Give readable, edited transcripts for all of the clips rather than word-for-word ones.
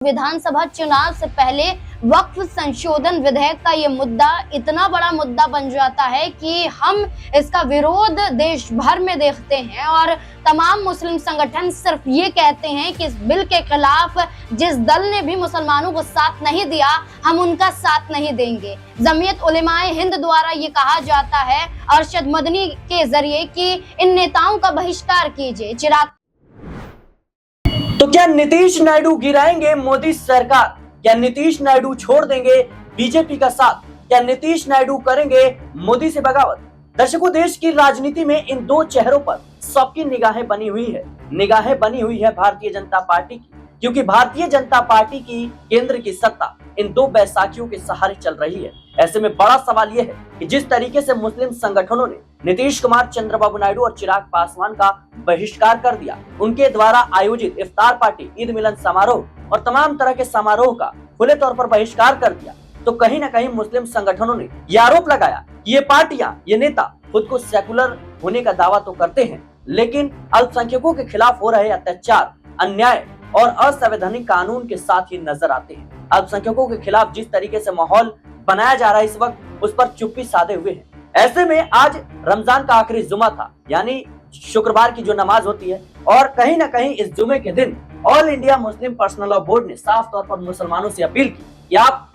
विधानसभा चुनाव से पहले वक्फ संशोधन विधेयक का ये मुद्दा इतना बड़ा मुद्दा बन जाता है कि हम इसका विरोध देश भर में देखते हैं और तमाम मुस्लिम संगठन सिर्फ ये कहते हैं कि इस बिल के खिलाफ जिस दल ने भी मुसलमानों को साथ नहीं दिया, हम उनका साथ नहीं देंगे। जमीयत उलेमाए हिंद द्वारा ये कहा जाता है अरशद मदनी के जरिए कि इन नेताओं का बहिष्कार कीजिए। चिराग तो क्या नीतीश नायडू गिराएंगे मोदी सरकार? क्या नीतीश नायडू छोड़ देंगे बीजेपी का साथ? क्या नीतीश नायडू करेंगे मोदी से बगावत? दर्शकों, देश की राजनीति में इन दो चेहरों पर सबकी निगाहें बनी हुई है। निगाहें बनी हुई है भारतीय जनता पार्टी की, क्योंकि भारतीय जनता पार्टी की केंद्र की सत्ता इन दो बैसाखियों के सहारे चल रही है। ऐसे में बड़ा सवाल यह है कि जिस तरीके से मुस्लिम संगठनों ने नीतीश कुमार, चंद्रबाबू नायडू और चिराग पासवान का बहिष्कार कर दिया, उनके द्वारा आयोजित इफ्तार पार्टी, ईद मिलन समारोह और तमाम तरह के समारोह का खुले तौर पर बहिष्कार कर दिया, तो कहीं न कहीं मुस्लिम संगठनों ने यह आरोप लगाया कि ये पार्टियां, ये नेता खुद को सेकुलर होने का दावा तो करते हैं, लेकिन अल्पसंख्यकों के खिलाफ हो रहे अत्याचार, अन्याय और असंवैधानिक कानून के साथ ही नजर आते हैं। अल्पसंख्यकों के खिलाफ जिस तरीके से माहौल बनाया जा रहा है इस वक्त, उस पर चुप्पी साधे हुए हैं। ऐसे में आज रमजान का आखिरी जुमा था, यानी शुक्रवार की जो नमाज होती है, और कहीं ना कहीं इस जुमे के दिन all India Muslim Personal Law board ने साफ तौर पर मुसलमानों से अपील की कि आप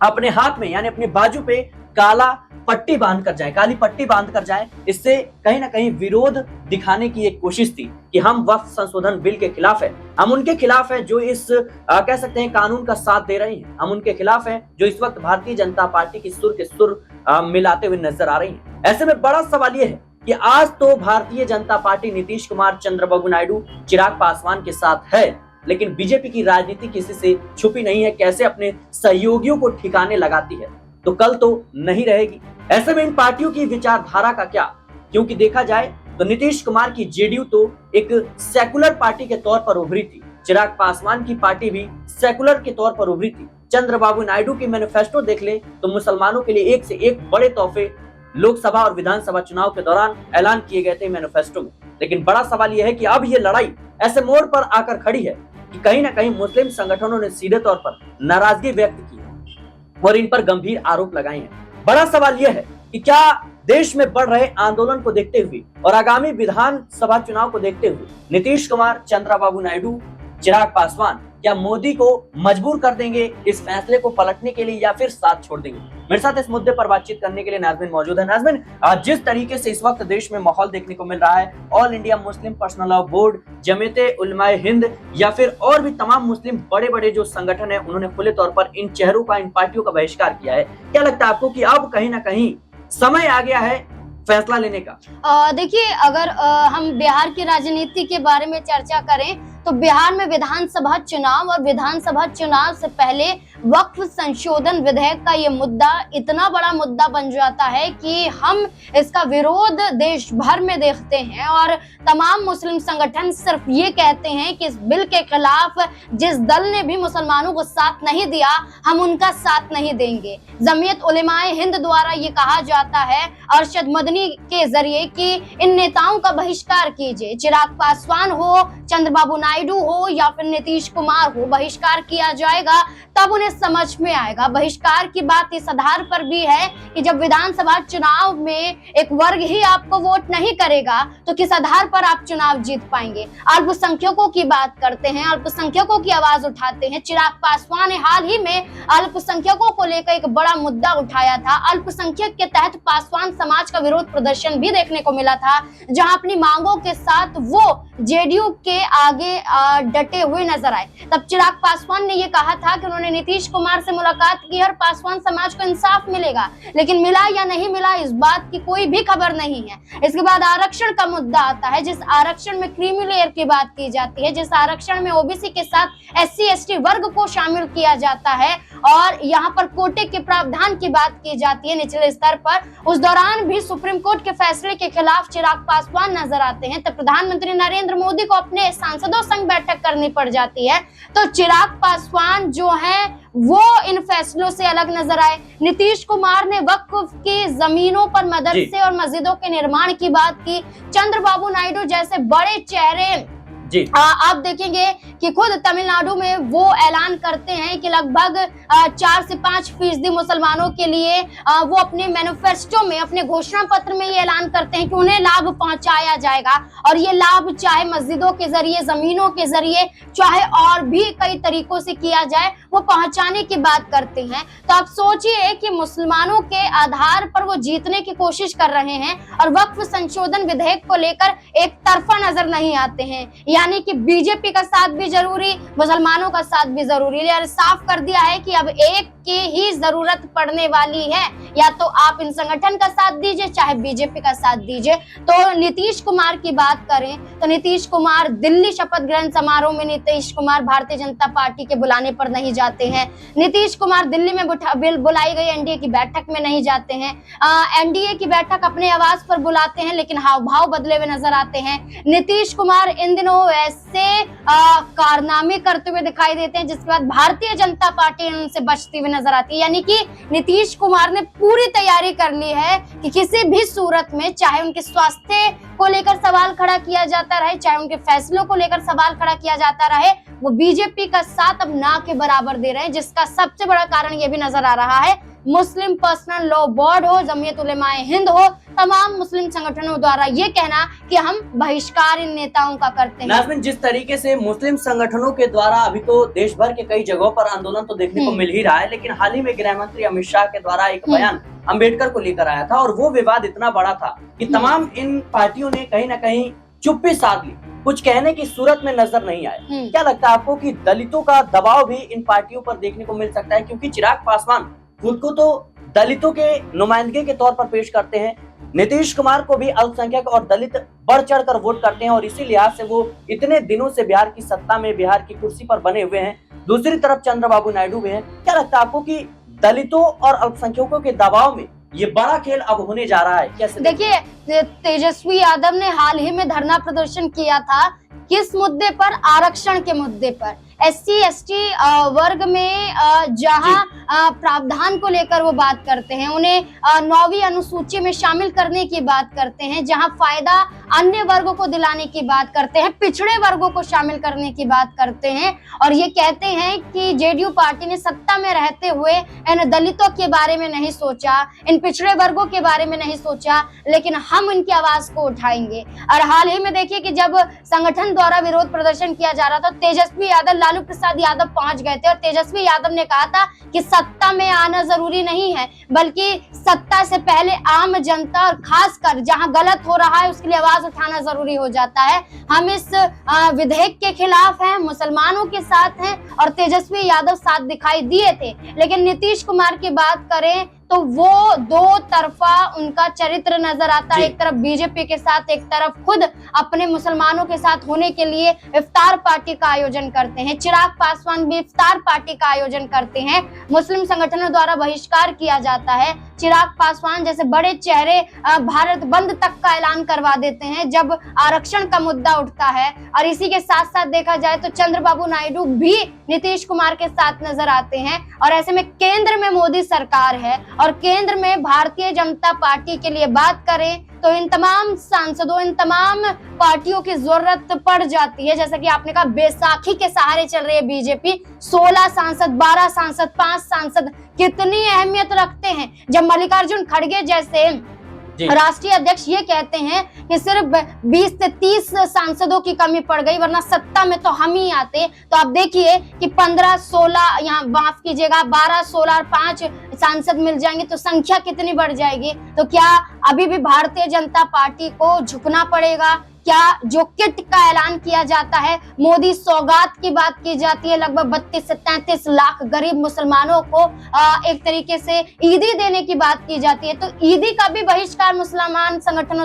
अपने हाथ में यानी अपनी बाजू पे काला पट्टी बांध कर जाए, काली पट्टी बांध कर जाए। इससे कहीं ना कहीं विरोध दिखाने की एक कोशिश थी कि हम वक्फ संशोधन बिल के खिलाफ है, हम उनके खिलाफ है जो इस कह सकते हैं कानून का साथ दे रही हैं, हम उनके खिलाफ है जो इस वक्त भारतीय जनता पार्टी की सुर के सुर मिलाते हुए नजर आ रही हैं। ऐसे में बड़ा सवाल यह है कि आज तो भारतीय जनता पार्टी नीतीश कुमार, चंद्रबाबू नायडू, चिराग पासवान के साथ है, लेकिन बीजेपी की राजनीति किसी से छुपी नहीं है। कैसे अपने सहयोगियों को ठिकाने लगाती है, तो कल तो नहीं रहेगी। ऐसे में इन पार्टियों की विचारधारा का क्या? क्योंकि देखा जाए तो नीतीश कुमार की जेडीयू तो एक सेकुलर पार्टी के तौर पर उभरी थी, चिराग पासवान की पार्टी भी सेकुलर के तौर पर उभरी थी। चंद्रबाबू नायडू की मैनिफेस्टो देख ले तो मुसलमानों के लिए एक से एक बड़े तोहफे लोकसभा और विधानसभा चुनाव के दौरान ऐलान किए गए थे मैनिफेस्टो में। लेकिन बड़ा सवाल यह है कि अब ये लड़ाई ऐसे मोड़ पर आकर खड़ी है कि कहीं ना कहीं मुस्लिम संगठनों ने सीधे तौर पर नाराजगी व्यक्त की है और इन पर गंभीर आरोप लगाए हैं। बड़ा सवाल यह है कि क्या देश में बढ़ रहे आंदोलन को देखते हुए और आगामी विधानसभा चुनाव को देखते हुए नीतीश कुमार, चंद्रबाबू नायडू, चिराग पासवान क्या मोदी को मजबूर कर देंगे इस फैसले को पलटने के लिए या फिर साथ छोड़ देंगे? मेरे साथ इस मुद्दे पर बातचीत करने के लिए नाज़मीन मौजूद है। नाज़मीन, जिस तरीके से इस वक्त देश में माहौल देखने को मिल रहा है, All India Muslim Personal Law Board, Jamiat Ulama-e Hind या फिर और भी तमाम मुस्लिम बड़े बड़े जो संगठन है, उन्होंने खुले तौर पर इन चेहरों का, इन पार्टियों का बहिष्कार किया है। क्या लगता है आपको कि अब कहीं ना कहीं समय आ गया है फैसला लेने का? देखिए, अगर हम बिहार की राजनीति के बारे में चर्चा करें तो बिहार में विधानसभा चुनाव और विधानसभा चुनाव से पहले वक्फ संशोधन विधेयक का ये मुद्दा इतना बड़ा मुद्दा बन जाता है कि हम इसका विरोध देश भर में देखते हैं और तमाम मुस्लिम संगठन सिर्फ ये कहते हैं कि इस बिल के खिलाफ जिस दल ने भी मुसलमानों को साथ नहीं दिया, हम उनका साथ नहीं देंगे। जमीयत उलेमाए हिंद द्वारा ये कहा जाता है अरशद मदनी के जरिए कि इन नेताओं का बहिष्कार कीजिए। चिराग पासवान हो, चंद्रबाबू नायडू हो या फिर नीतीश कुमार हो, बहिष्कार किया जाएगा तब उन्हें समझ में आएगा। बहिष्कार की बात इस आधार पर भी है कि जब विधानसभा चुनाव में एक वर्ग ही आपको वोट नहीं करेगा तो किस आधार पर आप चुनाव जीत पाएंगे? अल्पसंख्यकों की बात करते हैं, अल्पसंख्यकों की आवाज उठाते हैं। चिराग पासवान ने हाल ही में अल्पसंख्यकों को लेकर एक बड़ा मुद्दा उठाया था। अल्पसंख्यक के तहत पासवान समाज का विरोध प्रदर्शन भी देखने को मिला था, जहां अपनी मांगों के साथ वो जेडीयू के आगे डटे हुए नजर आए। तब चिराग पासवान ने ये कहा था कि उन्होंने नीतीश कुमार से मुलाकात की और पासवान समाज को इंसाफ मिलेगा, लेकिन मिला या नहीं मिला इस बात की कोई भी खबर नहीं है। इसके बाद आरक्षण का मुद्दा आता है, जिस आरक्षण में क्रीमी लेयर की बात की जाती है, जिस आरक्षण में ओबीसी के साथ एससी एसटी वर्ग को शामिल किया जाता है और यहाँ पर कोटे के प्रावधान की बात की जाती है निचले स्तर पर। उस दौरान भी सुप्रीम कोर्ट के फैसले के खिलाफ चिराग पासवान नजर आते हैं, तब प्रधानमंत्री नरेंद्र मोदी को अपने सांसदों संग बैठक करनी पड़ जाती है। तो चिराग पासवान जो है वो इन फैसलों से अलग नजर आए। नीतीश कुमार ने वक्फ की जमीनों पर मदरसे और मस्जिदों के निर्माण की बात की। चंद्रबाबू नायडू जैसे बड़े चेहरे जी। आप देखेंगे कि खुद तमिलनाडु में वो ऐलान करते हैं कि लगभग 4 से 5% मुसलमानों के लिए वो अपने मैनिफेस्टो में, अपने घोषणा पत्र में ये ऐलान करते हैं कि उन्हें लाभ पहुंचाया जाएगा, और ये लाभ चाहे मस्जिदों के जरिए, जमीनों के जरिए, चाहे और भी कई तरीकों से किया जाए, वो पहुंचाने की बात करते हैं। तो आप सोचिए कि मुसलमानों के आधार पर वो जीतने की कोशिश कर रहे हैं और वक्फ संशोधन विधेयक को लेकर एक तरफा नजर नहीं आते हैं, यानी कि बीजेपी का साथ भी जरूरी, मुसलमानों का साथ भी जरूरी। यार साफ कर दिया है कि अब एक की ही जरूरत पड़ने वाली है, या तो आप इन संगठन का साथ दीजिए, चाहे बीजेपी का साथ दीजिए। तो नीतीश कुमार की बात करें तो नीतीश कुमार दिल्ली शपथ ग्रहण समारोह में नीतीश कुमार भारतीय जनता पार्टी के बुलाने पर नहीं जाते हैं। नीतीश कुमार दिल्ली में बुलाई गई एनडीए की बैठक में नहीं जाते हैं। एनडीए की बैठक अपने आवास पर बुलाते हैं, लेकिन हाव भाव बदले हुए नजर आते हैं। नीतीश कुमार इन दिनों ऐसे कारनामे करते हुए दिखाई देते हैं जिसके बाद भारतीय जनता पार्टी उनसे बचती हुई नजर आती है। यानी कि नीतीश कुमार ने पूरी तैयारी कर ली है कि किसी भी सूरत में, चाहे उनके स्वास्थ्य को लेकर सवाल खड़ा किया जाता रहे, चाहे उनके फैसलों को लेकर सवाल खड़ा किया जाता रहे, वो बीजेपी का साथ अब ना के बराबर दे रहे हैं। जिसका सबसे बड़ा कारण ये भी नजर आ रहा है, मुस्लिम पर्सनल लॉ बोर्ड हो, जमीयत उलेमाए हिंद हो, तमाम मुस्लिम संगठनों द्वारा ये कहना कि हम बहिष्कार इन नेताओं का करते हैं। नाज़मीन, जिस तरीके से मुस्लिम संगठनों के द्वारा अभी तो देश भर के कई जगहों पर आंदोलन तो देखने को मिल ही रहा है, लेकिन हाल ही में गृह मंत्री अमित शाह के द्वारा एक बयान अंबेडकर को लेकर आया था, और वो विवाद इतना बड़ा था कि तमाम इन पार्टियों ने कहीं ना कहीं चुप्पी साध ली, कुछ कहने की सूरत में नजर नहीं आया। क्या लगता है आपको कि दलितों का दबाव भी इन पार्टियों पर देखने को मिल सकता है? क्योंकि चिराग पासवान खुद को तो दलितों के नुमाइंदगी के तौर पर पेश करते हैं, नीतीश कुमार को भी अल्पसंख्यक और दलित बढ़ चढ़कर वोट करते हैं, और इसी लिहाज से वो इतने दिनों से बिहार की सत्ता में, बिहार की कुर्सी पर बने हुए हैं। दूसरी तरफ चंद्रबाबू नायडू भी हैं। क्या लगता है आपको कि दलितों और अल्पसंख्यकों के दबाव में ये बड़ा खेल अब होने जा रहा है? कैसे देखिए, तेजस्वी यादव ने हाल ही में धरना प्रदर्शन किया था, किस मुद्दे पर? आरक्षण के मुद्दे पर। SC ST वर्ग में जहां प्रावधान को लेकर वो बात करते हैं, उन्हें 9वीं अनुसूची में शामिल करने की बात करते हैं, जहां फायदा अन्य वर्गों को दिलाने की बात करते हैं, पिछड़े वर्गों को शामिल करने की बात करते हैं, और ये कहते हैं कि जेडीयू पार्टी ने सत्ता में रहते हुए इन दलितों के बारे में नहीं सोचा, इन पिछड़े वर्गों के बारे में नहीं सोचा, लेकिन हम इनकी आवाज को उठाएंगे। और हाल ही में देखिए कि जब संगठन द्वारा विरोध प्रदर्शन किया जा रहा था, तेजस्वी यादव, लालू प्रसाद यादव पहुंच गए थे, और तेजस्वी यादव ने कहा था कि सत्ता में आना जरूरी नहीं है, बल्कि सत्ता से पहले आम जनता और खासकर जहां गलत हो रहा है उसके लिए आवाज उठाना जरूरी हो जाता है। हम इस विधेयक के खिलाफ हैं, मुसलमानों के साथ हैं, और तेजस्वी यादव साथ दिखाई दिए थे। लेकिन नीतीश कुमार की बात करें तो वो दो तरफा उनका चरित्र नजर आता है, एक तरफ बीजेपी के साथ, एक तरफ खुद अपने मुसलमानों के साथ होने के लिए इफ्तार पार्टी का आयोजन करते हैं। चिराग पासवान भी इफ्तार पार्टी का आयोजन करते हैं, मुस्लिम संगठनों द्वारा बहिष्कार किया जाता है। चिराग पासवान जैसे बड़े चेहरे भारत बंद तक का ऐलान करवा देते हैं जब आरक्षण का मुद्दा उठता है। और इसी के साथ साथ देखा जाए तो चंद्रबाबू नायडू भी नीतीश कुमार के साथ नजर आते हैं, और ऐसे में केंद्र में मोदी सरकार है और केंद्र में भारतीय जनता पार्टी के लिए बात करें तो इन तमाम सांसदों, इन तमाम पार्टियों की जरूरत पड़ जाती है। जैसा कि आपने कहा, बैसाखी के सहारे चल रही है बीजेपी। 16 सांसद, 12 सांसद, 5 सांसद कितनी अहमियत रखते हैं। जब मल्लिकार्जुन खड़गे जैसे राष्ट्रीय अध्यक्ष ये कहते हैं कि सिर्फ 20 से 30 सांसदों की कमी पड़ गई, वरना सत्ता में तो हम ही आते, तो आप देखिए कि 15, 16, यहाँ माफ कीजिएगा 12, 16 और 5 सांसद मिल जाएंगे तो संख्या कितनी बढ़ जाएगी। तो क्या अभी भी भारतीय जनता पार्टी को झुकना पड़ेगा? क्या जो किट का ऐलान किया जाता है, मोदी सौगात की बात की जाती है, लगभग 32 से 33 लाख गरीब मुसलमानों को एक तरीके से ईदी देने की बात की जाती है, तो ईदी का भी बहिष्कार मुसलमान संगठन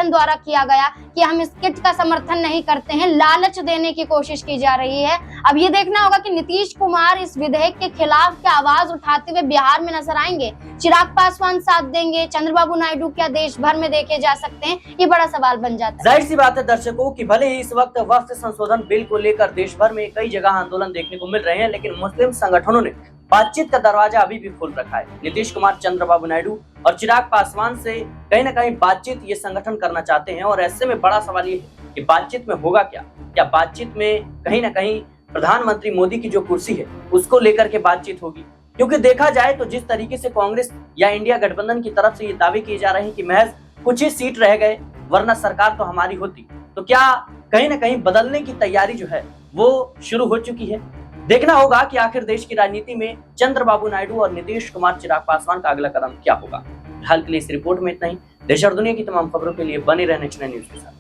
द्वारा किया गया कि हम इस किट का समर्थन नहीं करते हैं, लालच देने की कोशिश की जा रही है। अब ये देखना होगा कि नीतीश कुमार इस विधेयक के खिलाफ क्या आवाज उठाते हुए बिहार में नजर आएंगे, चिराग पासवान साथ देंगे, चंद्रबाबू नायडू क्या देश भर में देखे जा सकते हैं, ये बड़ा सवाल बन जाता है। जाहिर सी बात है दर्शकों कि भले ही इस वक्त वक्फ संशोधन बिल को लेकर देश भर में कई जगह आंदोलन देखने को मिल रहे हैं, लेकिन मुस्लिम संगठनों ने बातचीत का दरवाजा अभी भी खोल रखा है। नीतीश कुमार, चंद्रबाबू नायडू और चिराग पासवान से कहीं ना कहीं बातचीत ये संगठन करना चाहते हैं, और ऐसे में बड़ा सवाल ये है कि बातचीत में होगा क्या। क्या बातचीत में कहीं ना कहीं प्रधानमंत्री मोदी की जो कुर्सी है उसको लेकर के बातचीत होगी, क्योंकि देखा जाए तो जिस तरीके से कांग्रेस या इंडिया गठबंधन की तरफ से ये दावे किए जा रहे हैं कि महज कुछ ही सीट रह गए वरना सरकार तो हमारी होती, तो क्या कहीं ना कहीं बदलने की तैयारी जो है वो शुरू हो चुकी है। देखना होगा कि आखिर देश की राजनीति में चंद्रबाबू नायडू और नीतीश कुमार चिराग पासवान का अगला कदम क्या होगा। फिलहाल के लिए इस रिपोर्ट में इतना ही। देश और दुनिया की तमाम खबरों के लिए बने रहने नेक्स्ट न्यूज़ के साथ।